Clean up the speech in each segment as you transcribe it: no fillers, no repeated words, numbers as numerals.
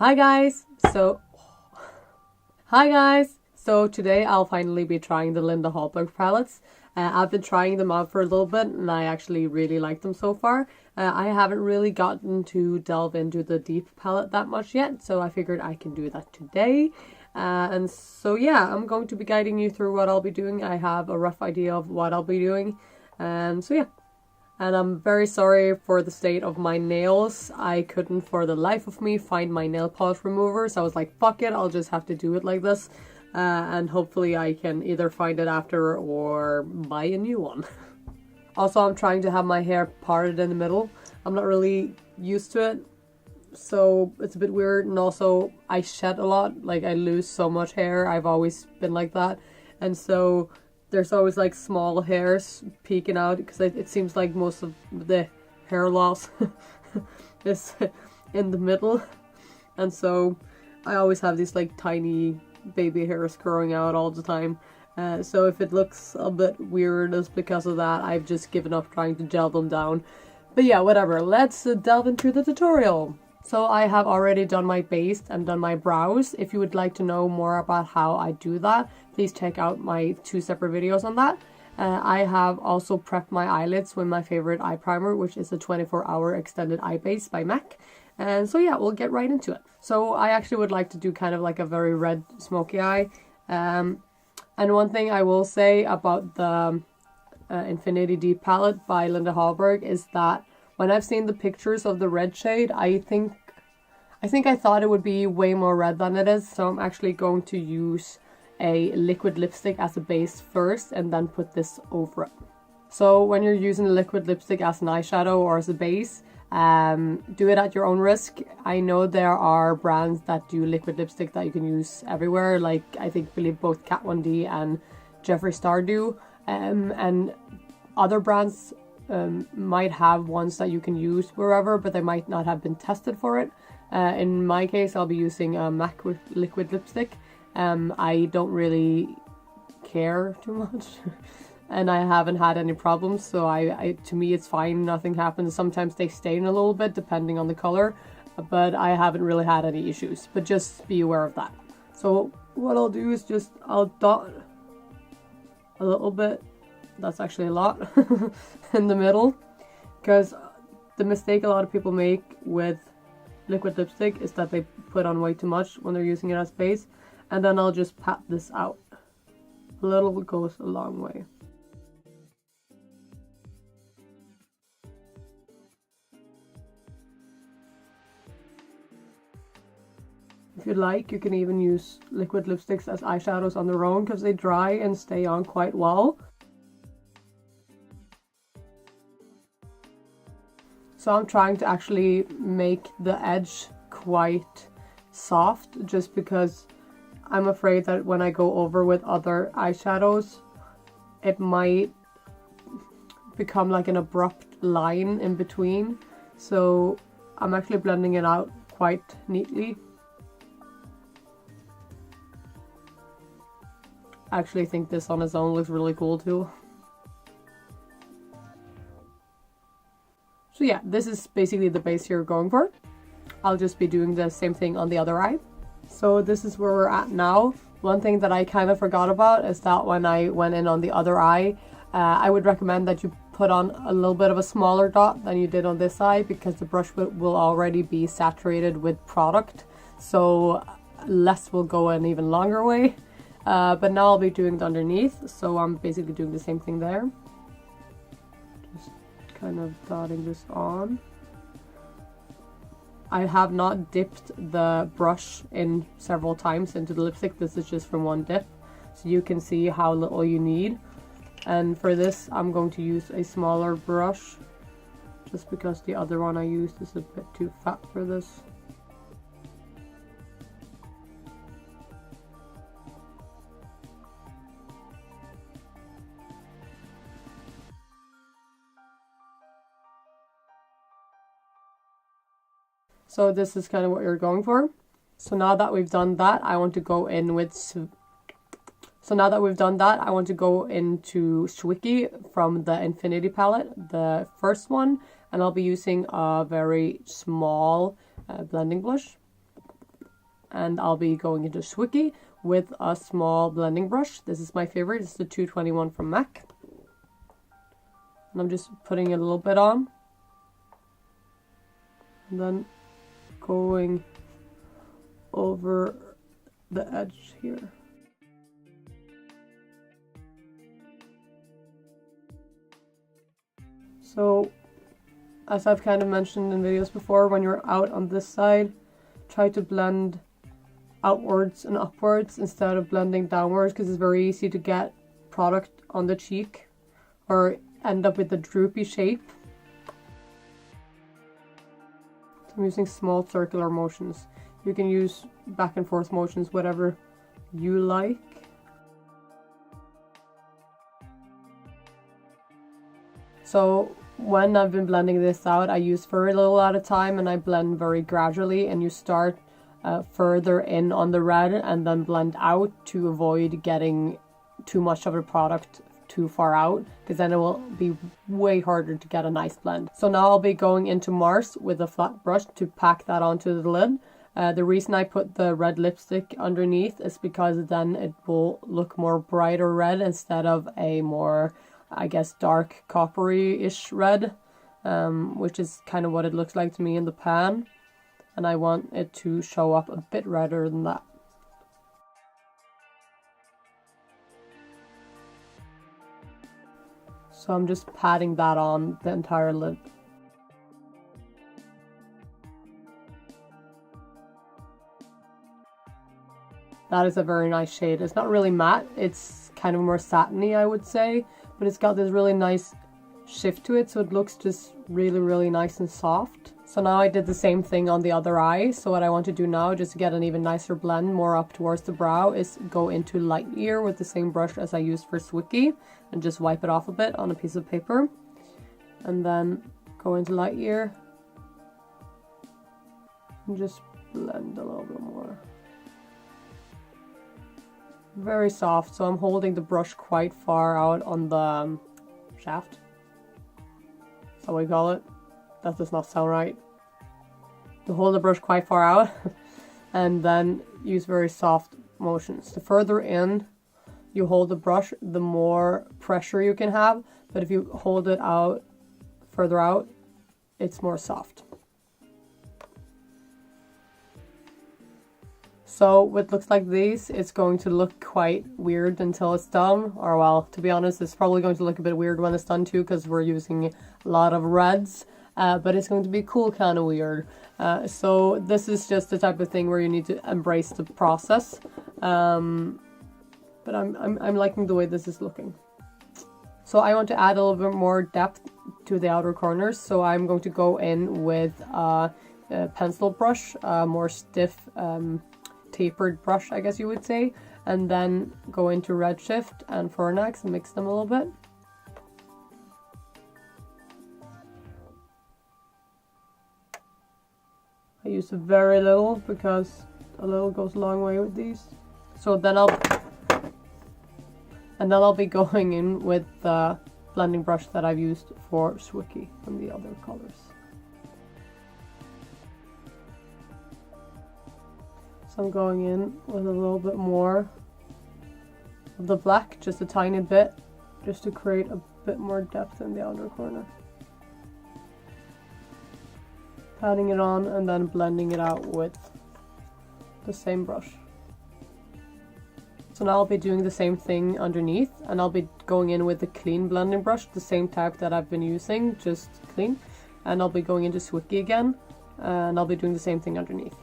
Hi guys! Hi guys! So today I'll finally be trying the Linda Hallberg palettes. I've been trying them out for a little bit and I actually really like them so far. I haven't really gotten to delve into the deep palette that much yet, so I figured I can do that today. And so yeah, I'm going to be guiding you through what I'll be doing. I have a rough idea of what I'll be doing. So yeah. And I'm very sorry for the state of my nails. I couldn't for the life of me find my nail polish remover, so I was like, fuck it, I'll just have to do it like this. And hopefully I can either find it after or buy a new one. Also, I'm trying to have my hair parted in the middle. I'm not really used to it, so it's a bit weird. And also, I shed a lot. Like, I lose so much hair. I've always been like that. And so there's always like small hairs peeking out because it seems like most of the hair loss is in the middle. And so I always have these like tiny baby hairs growing out all the time. So if it looks a bit weird, it's because of that. I've just given up trying to gel them down. But yeah, whatever. Let's delve into the tutorial. So I have already done my base and done my brows. If you would like to know more about how I do that, please check out my 2 separate videos on that. I have also prepped my eyelids with my favorite eye primer, which is the 24-hour extended eye base by MAC. And so yeah, we'll get right into it. So I actually would like to do kind of like a very red smoky eye. And one thing I will say about the Infinity Deep palette by Linda Hallberg is that when I've seen the pictures of the red shade, I think I thought it would be way more red than it is. So I'm actually going to use a liquid lipstick as a base first and then put this over it. So when you're using a liquid lipstick as an eyeshadow or as a base, do it at your own risk. I know there are brands that do liquid lipstick that you can use everywhere, like I believe both Kat Von D and Jeffree Star do, and other brands might have ones that you can use wherever, but they might not have been tested for it. In my case, I'll be using a MAC with liquid lipstick. I don't really care too much. And I haven't had any problems, so to me it's fine, nothing happens. Sometimes they stain a little bit depending on the color, but I haven't really had any issues, but just be aware of that. So what I'll do is I'll dot a little bit, that's actually a lot, in the middle, because the mistake a lot of people make with liquid lipstick is that they put on way too much when they're using it as base, and then I'll just pat this out. A little goes a long way. If you like, you can even use liquid lipsticks as eyeshadows on their own because they dry and stay on quite well. So I'm trying to actually make the edge quite soft just because I'm afraid that when I go over with other eyeshadows, it might become like an abrupt line in between. So I'm actually blending it out quite neatly. I actually think this on its own looks really cool too. So yeah, this is basically the base you're going for. I'll just be doing the same thing on the other eye. So this is where we're at now. One thing that I kind of forgot about is that when I went in on the other eye, I would recommend that you put on a little bit of a smaller dot than you did on this eye because the brush will already be saturated with product. So less will go an even longer way. But now I'll be doing it underneath, so I'm basically doing the same thing there. Just kind of dotting this on. I have not dipped the brush in several times into the lipstick. This is just from one dip, so you can see how little you need. And for this, I'm going to use a smaller brush, just because the other one I used is a bit too fat for this. So this is kind of what you're going for. So now that we've done that, I want to go in with Zwicky from the Infinity palette, the first one, and I'll be using a very small blending brush. and I'll be going into Zwicky with a small blending brush. This is my favorite. It's the 221 from MAC. And I'm just putting a little bit on. And then going over the edge here. So, as I've kind of mentioned in videos before, when you're out on this side, try to blend outwards and upwards instead of blending downwards, because it's very easy to get product on the cheek or end up with a droopy shape. So I'm using small circular motions. You can use back and forth motions, whatever you like. So when I've been blending this out, I use very little at a time and I blend very gradually, and you start further in on the red and then blend out to avoid getting too much of the product too far out, because then it will be way harder to get a nice blend. So now I'll be going into Mars with a flat brush to pack that onto the lid. The reason I put the red lipstick underneath is because then it will look more brighter red instead of a more, I guess, dark coppery-ish red, which is kind of what it looks like to me in the pan. And I want it to show up a bit redder than that. So I'm just patting that on the entire lid. That is a very nice shade. It's not really matte, it's kind of more satiny, I would say, but it's got this really nice shift to it, so it looks just really nice and soft. So now I did the same thing on the other eye. So what I want to do now, just to get an even nicer blend more up towards the brow, is go into Lightyear with the same brush as I used for Zwicky and just wipe it off a bit on a piece of paper. And then go into Lightyear and just blend a little bit more. Very soft, so I'm holding the brush quite far out on the shaft. That's how we call it. That does not sound right. To hold the brush quite far out and then use very soft motions. The further in you hold the brush, the more pressure you can have, but if you hold it out further out, it's more soft. So with looks like these, it's going to look quite weird until it's done. Or well, to be honest, it's probably going to look a bit weird when it's done too, because we're using a lot of reds. But it's going to be cool kind of weird. So this is just the type of thing where you need to embrace the process. But I'm liking the way this is looking. So I want to add a little bit more depth to the outer corners. So I'm going to go in with a pencil brush, a more stiff tapered brush, I guess you would say. And then go into Redshift and Fornax and mix them a little bit. I use very little because a little goes a long way with these. So then I'll be going in with the blending brush that I've used for Zwicky and the other colors. So I'm going in with a little bit more of the black, just a tiny bit, just to create a bit more depth in the outer corner. Patting it on and then blending it out with the same brush. So now I'll be doing the same thing underneath, and I'll be going in with the clean blending brush, the same type that I've been using, just clean. And I'll be going into Zwicky again, and I'll be doing the same thing underneath.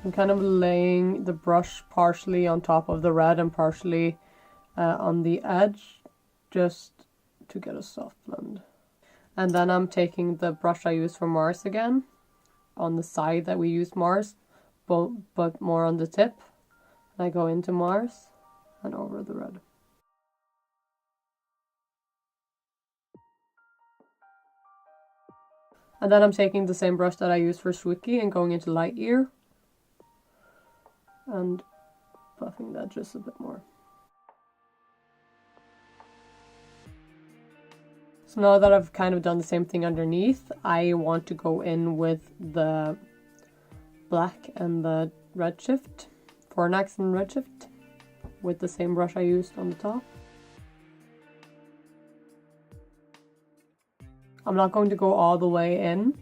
I'm kind of laying the brush partially on top of the red and partially on the edge, just to get a soft blend. And then I'm taking the brush I used for Mars again, on the side that we used Mars, but more on the tip. I go into Mars and over the red. And then I'm taking the same brush that I used for Zwicky and going into Lightyear and buffing that just a bit more. So now that I've kind of done the same thing underneath, I want to go in with the black and the Redshift, Fornax and Redshift, with the same brush I used on the top. I'm not going to go all the way in.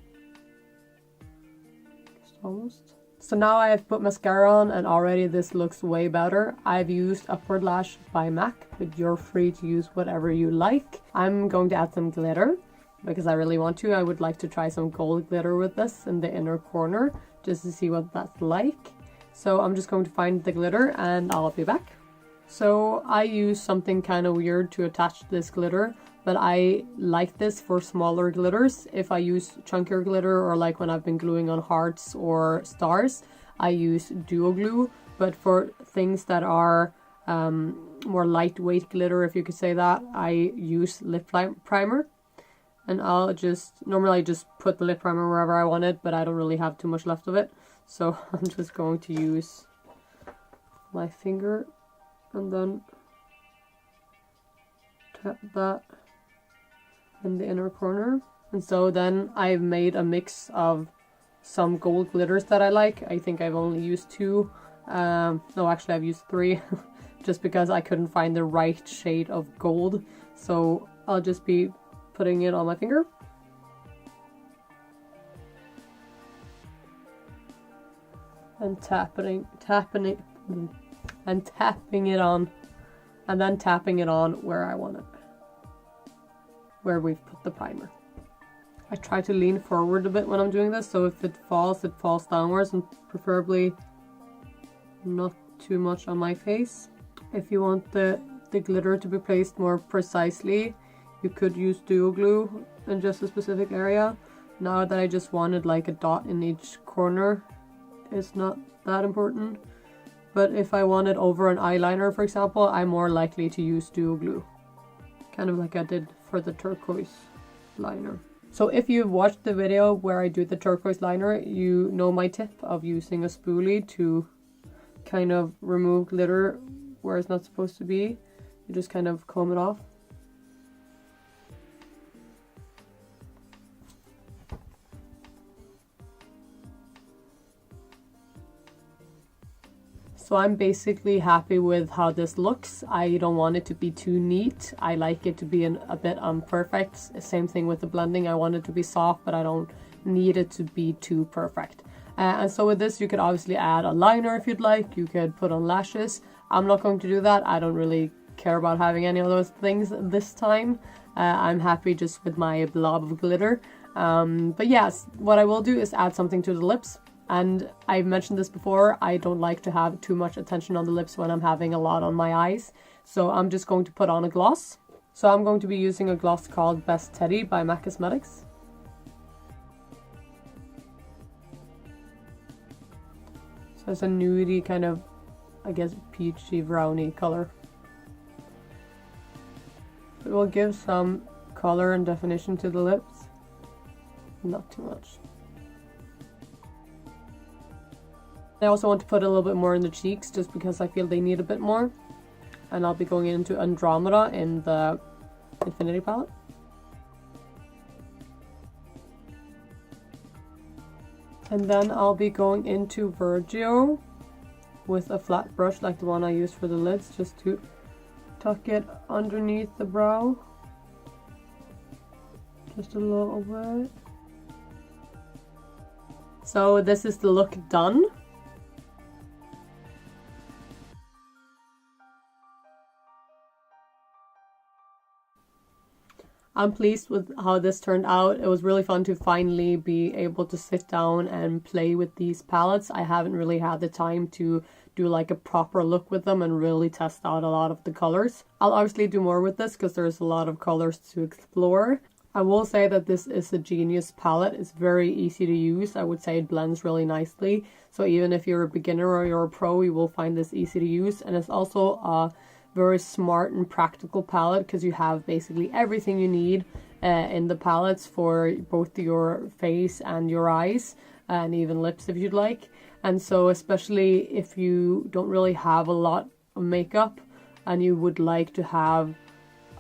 Just almost. So now I have put mascara on and already this looks way better. I've used Upward Lash by MAC, but you're free to use whatever you like. I'm going to add some glitter because I really want to. I would like to try some gold glitter with this in the inner corner just to see what that's like. So I'm just going to find the glitter and I'll be back. So I use something kind of weird to attach this glitter, but I like this for smaller glitters. If I use chunkier glitter, or like when I've been gluing on hearts or stars, I use duo glue. But for things that are more lightweight glitter, if you could say that, I use lip primer. And normally I just put the lip primer wherever I want it, but I don't really have too much left of it. So I'm just going to use my finger and then tap that in the inner corner. And so then I've made a mix of some gold glitters that I like. I think I've only used 2. No, actually I've used 3 just because I couldn't find the right shade of gold. So I'll just be putting it on my finger. And tapping it on, and then tapping it on where I want it, where we've put the primer. I try to lean forward a bit when I'm doing this, so if it falls downwards, and preferably not too much on my face. If you want the glitter to be placed more precisely, you could use duo glue in just a specific area. Now that I just wanted like a dot in each corner, it's not that important. But if I want it over an eyeliner, for example, I'm more likely to use duo glue. Kind of like I did for the turquoise liner. So if you've watched the video where I do the turquoise liner, you know my tip of using a spoolie to kind of remove glitter where it's not supposed to be. You just kind of comb it off. So I'm basically happy with how this looks. I don't want it to be too neat. I like it to be a bit imperfect. Same thing with the blending. I want it to be soft, but I don't need it to be too perfect. And so with this, you could obviously add a liner if you'd like. You could put on lashes. I'm not going to do that. I don't really care about having any of those things this time. I'm happy just with my blob of glitter. But yes, what I will do is add something to the lips. And I've mentioned this before, I don't like to have too much attention on the lips when I'm having a lot on my eyes. So I'm just going to put on a gloss. So I'm going to be using a gloss called Best Teddy by MAC Cosmetics. So it's a nudie kind of, I guess, peachy brownie color. It will give some color and definition to the lips. Not too much. I also want to put a little bit more in the cheeks just because I feel they need a bit more. And I'll be going into Andromeda in the Infinity palette. And then I'll be going into Virgo with a flat brush like the one I used for the lids, just to tuck it underneath the brow. Just a little bit. So this is the look done. I'm pleased with how this turned out. It was really fun to finally be able to sit down and play with these palettes. I haven't really had the time to do like a proper look with them and really test out a lot of the colors. I'll obviously do more with this because there's a lot of colors to explore. I will say that this is a genius palette. It's very easy to use. I would say it blends really nicely. So even if you're a beginner or you're a pro, you will find this easy to use. And it's also a very smart and practical palette because you have basically everything you need in the palettes for both your face and your eyes and even lips if you'd like. And so especially if you don't really have a lot of makeup and you would like to have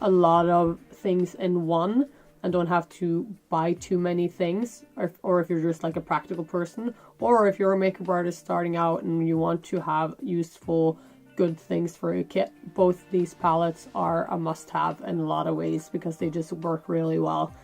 a lot of things in one, and don't have to buy too many things, or if you're just like a practical person, or if you're a makeup artist starting out and you want to have useful, good things for your kit. Both these palettes are a must-have in a lot of ways because they just work really well.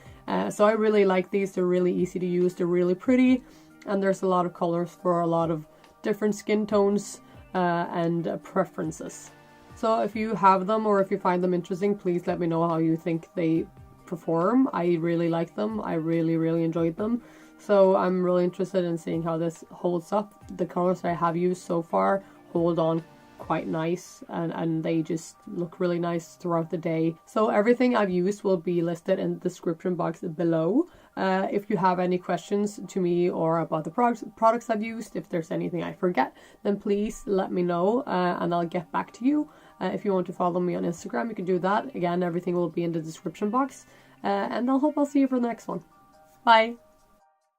So I really like these. They're really easy to use, they're really pretty, and there's a lot of colors for a lot of different skin tones and preferences. So if you have them or if you find them interesting, please let me know how you think they perform. I really like them. I really enjoyed them. So I'm really interested in seeing how this holds up. The colors I have used so far hold on quite nice, and they just look really nice throughout the day. So everything I've used will be listed in the description box below. If you have any questions to me or about the products I've used, if there's anything I forget, then please let me know and I'll get back to you. If you want to follow me on Instagram, you can do that. Again, everything will be in the description box. And I hope I'll see you for the next one. Bye!